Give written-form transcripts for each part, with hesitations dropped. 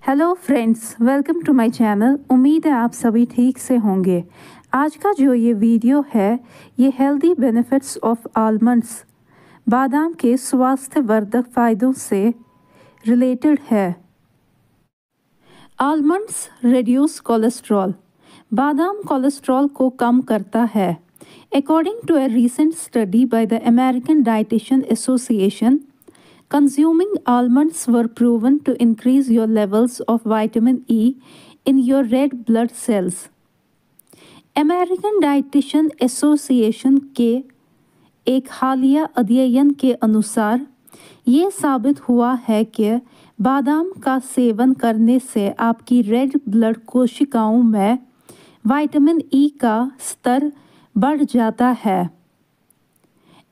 Hello friends, welcome to my channel. उम्मीद है आप सभी ठीक से होंगे। आज का जो ये वीडियो है ये हेल्दी बेनिफिट्स ऑफ आलमंड्स बादाम के स्वास्थ्यवर्धक फ़ायदों से रिलेटेड है। Almonds reduce cholesterol. बादाम कोलेस्ट्रॉल को कम करता है। According to a recent study by the American Dietitian Association, consuming almonds were proven to increase your levels of vitamin E in your red blood cells. American Dietitian association के एक हालिया अध्ययन के अनुसार ये साबित हुआ है कि बादाम का सेवन करने से आपकी रेड ब्लड कोशिकाओं में विटामिन ई का स्तर बढ़ जाता है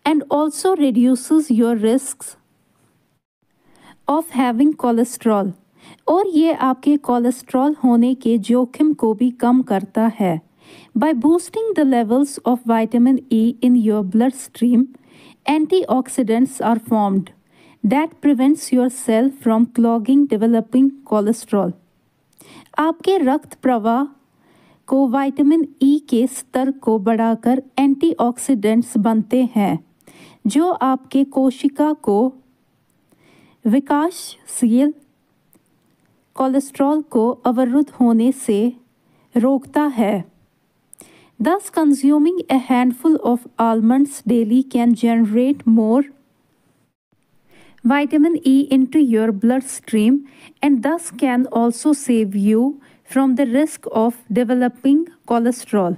and also reduces your risks of having cholesterol, और ये आपके कोलेस्ट्रॉल होने के जोखिम को भी कम करता है। By boosting the levels of vitamin E in your blood stream, antioxidants are formed that prevents your cell from clogging developing cholesterol. आपके रक्त प्रवाह को विटामिन ई के स्तर को बढ़ाकर एंटीऑक्सीडेंट्स बनते हैं जो आपके कोशिका को विकासशील कोलेस्ट्रॉल को अवरुद्ध होने से रोकता है। Thus, consuming a handful of almonds daily can generate more vitamin E into your bloodstream and thus can also save you from the risk of developing cholesterol.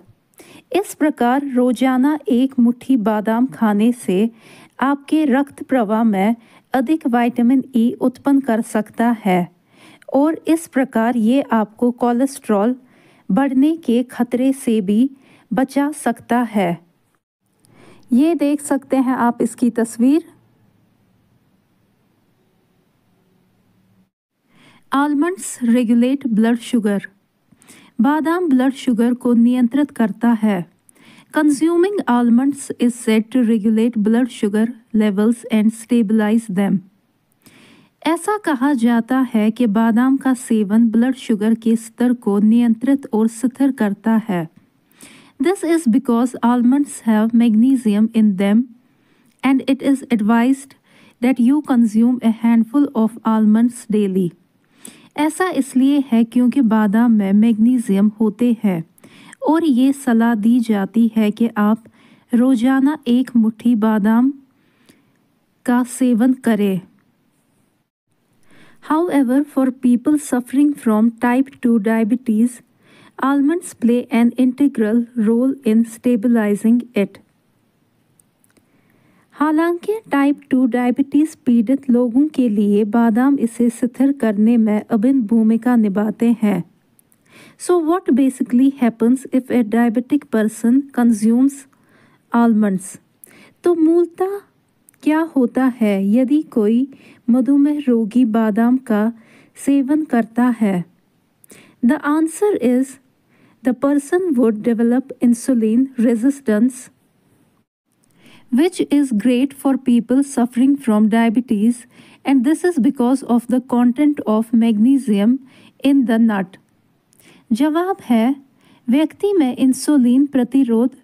इस प्रकार रोजाना एक मुट्ठी बादाम खाने से आपके रक्त प्रवाह में अधिक विटामिन ई उत्पन्न कर सकता है और इस प्रकार ये आपको कोलेस्ट्रॉल बढ़ने के खतरे से भी बचा सकता है। ये देख सकते हैं आप इसकी तस्वीर। Almonds regulate blood sugar. बादाम ब्लड शुगर को नियंत्रित करता है। Consuming almonds is said to regulate blood sugar levels and stabilize them. ऐसा कहा जाता है कि बादाम का सेवन ब्लड शुगर के स्तर को नियंत्रित और स्थिर करता है। This is because almonds have magnesium in them and it is advised that you consume a handful of almonds daily. ऐसा इसलिए है क्योंकि बादाम में मैग्नीशियम होते हैं और ये सलाह दी जाती है कि आप रोजाना एक मुट्ठी बादाम का सेवन करें। However, for people suffering from type 2 diabetes, almonds play an integral role in stabilizing it. हालांकि टाइप 2 डायबिटीज़ पीड़ित लोगों के लिए बादाम इसे स्थिर करने में अभिन्न भूमिका निभाते हैं। So what basically happens if a diabetic person consumes almonds? तो मूलतः क्या होता है यदि कोई मधुमेह रोगी बादाम का सेवन करता है? The answer is the person would develop insulin resistance, which is great for people suffering from diabetes, and this is because of the content of magnesium in the nut. जवाब है, व्यक्ति में इंसुलिन प्रतिरोध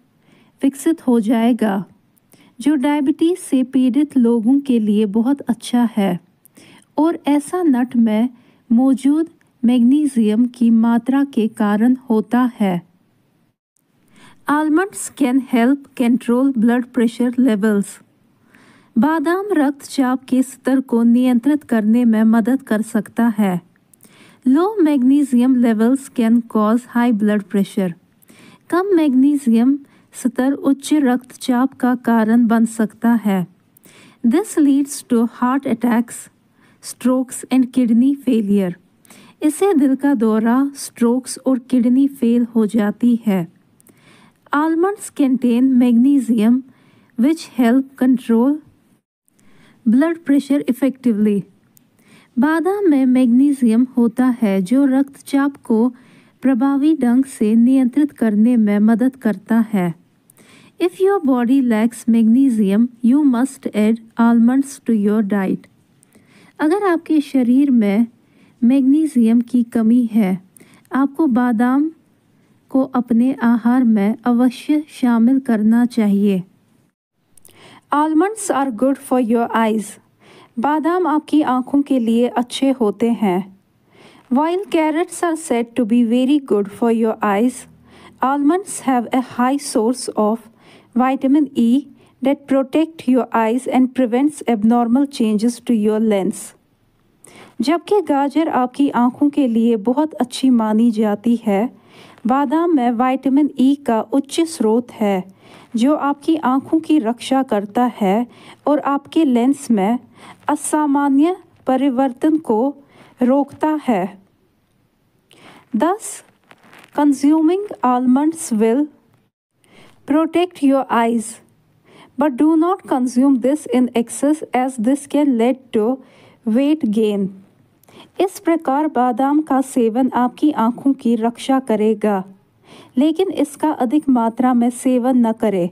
विकसित हो जाएगा जो डायबिटीज़ से पीड़ित लोगों के लिए बहुत अच्छा है और ऐसा नट में मौजूद मैग्नीशियम की मात्रा के कारण होता है। Almonds can help control blood pressure levels. बादाम रक्तचाप के स्तर को नियंत्रित करने में मदद कर सकता है। Low magnesium levels can cause high blood pressure. Come magnesium स्तर उच्च रक्तचाप का कारण बन सकता है। This leads to heart attacks, strokes and kidney failure. इससे दिल का दौरा, स्ट्रोक्स और किडनी फेल हो जाती है। Almonds contain magnesium which help control blood pressure effectively. बादाम में मैग्नीशियम होता है जो रक्तचाप को प्रभावी ढंग से नियंत्रित करने में मदद करता है। If your body lacks magnesium, you must add almonds to your diet. अगर आपके शरीर में मैग्नीशियम की कमी है। आपको बादाम को अपने आहार में अवश्य शामिल करना चाहिए। Almonds are good for your eyes. बादाम आपकी आँखों के लिए अच्छे होते हैं। While carrots are said to be very good for your eyes, almonds have a high source of vitamin E that protect your eyes and prevents abnormal changes to your lens. जबकि गाजर आपकी आँखों के लिए बहुत अच्छी मानी जाती है, बादाम में विटामिन ई का उच्च स्रोत है जो आपकी आँखों की रक्षा करता है और आपके लेंस में असामान्य परिवर्तन को रोकता है। Thus, consuming almonds will protect your eyes, but do not consume this in excess as this can lead to weight gain. इस प्रकार बादाम का सेवन आपकी आँखों की रक्षा करेगा, लेकिन इसका अधिक मात्रा में सेवन न करें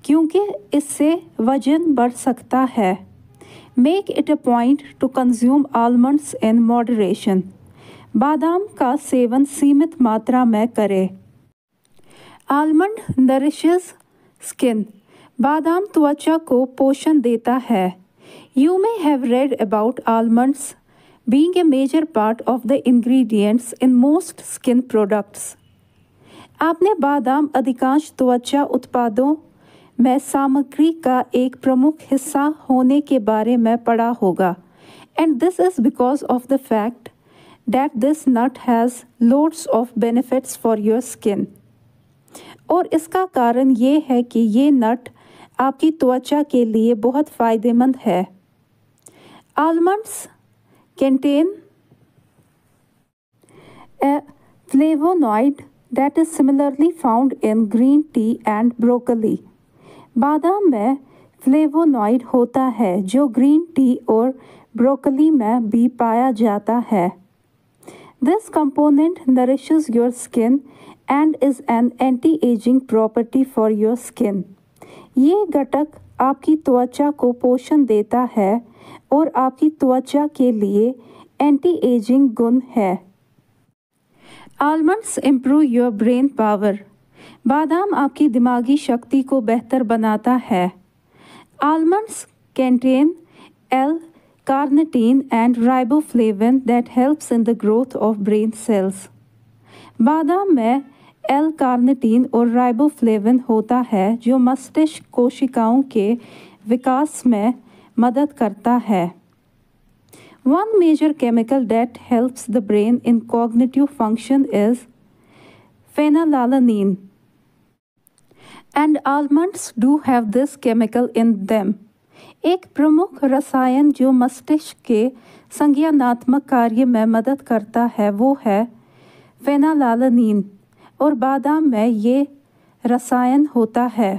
क्योंकि इससे वजन बढ़ सकता है। Make it a point to consume almonds in moderation. बादाम का सेवन सीमित मात्रा में करें। Almond nourishes skin. बादाम त्वचा को पोषण देता है। You may have read about almonds being a major part of the ingredients in most skin products. आपने बादाम अधिकांश त्वचा उत्पादों में सामग्री का एक प्रमुख हिस्सा होने के बारे में पढ़ा होगा। And this is because of the fact that this nut has loads of benefits for your skin. और इसका कारण ये है कि ये नट आपकी त्वचा के लिए बहुत फ़ायदेमंद है। Almonds contain a flavonoid that is similarly found in green tea and broccoli. बादाम में फ्लेवोनॉइड होता है जो ग्रीन टी और ब्रोकली में भी पाया जाता है। This component nourishes your skin and is an anti-aging property for your skin. ये घटक आपकी त्वचा को पोषण देता है और आपकी त्वचा के लिए एंटी-एजिंग गुण है। Almonds improve your brain power. बादाम आपकी दिमागी शक्ति को बेहतर बनाता है। Almonds contain L-carnitine and riboflavin that helps in the growth of brain cells. बादाम में L-carnitine और riboflavin होता है जो मस्तिष्क कोशिकाओं के विकास में मदद करता है। One major chemical that helps the brain in cognitive function is phenylalanine. And almonds do have this chemical in them. एक प्रमुख रसायन जो मस्तिष्क के संज्ञानात्मक कार्य में मदद करता है वो है फेनालालानीन और बादाम में ये रसायन होता है।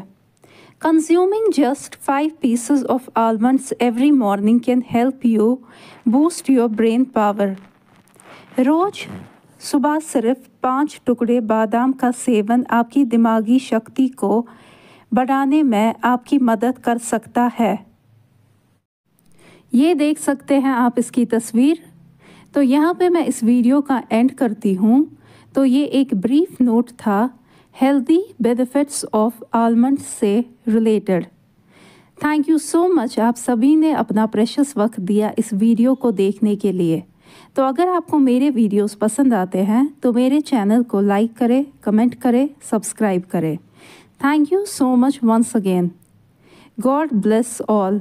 Consuming just 5 pieces of almonds every morning can help you boost your brain power. रोज सुबह सिर्फ 5 टुकड़े बादाम का सेवन आपकी दिमागी शक्ति को बढ़ाने में आपकी मदद कर सकता है। ये देख सकते हैं आप इसकी तस्वीर। तो यहाँ पे मैं इस वीडियो का एंड करती हूँ। तो ये एक ब्रीफ नोट था हेल्दी बेनिफिट्स ऑफ आलमंड्स से related. Thank you so much, आप सभी ने अपना प्रेशियस वक्त दिया इस वीडियो को देखने के लिए। तो अगर आपको मेरे वीडियोस पसंद आते हैं तो मेरे चैनल को लाइक करें, कमेंट करें, सब्सक्राइब करें। Thank you so much once again. God bless all.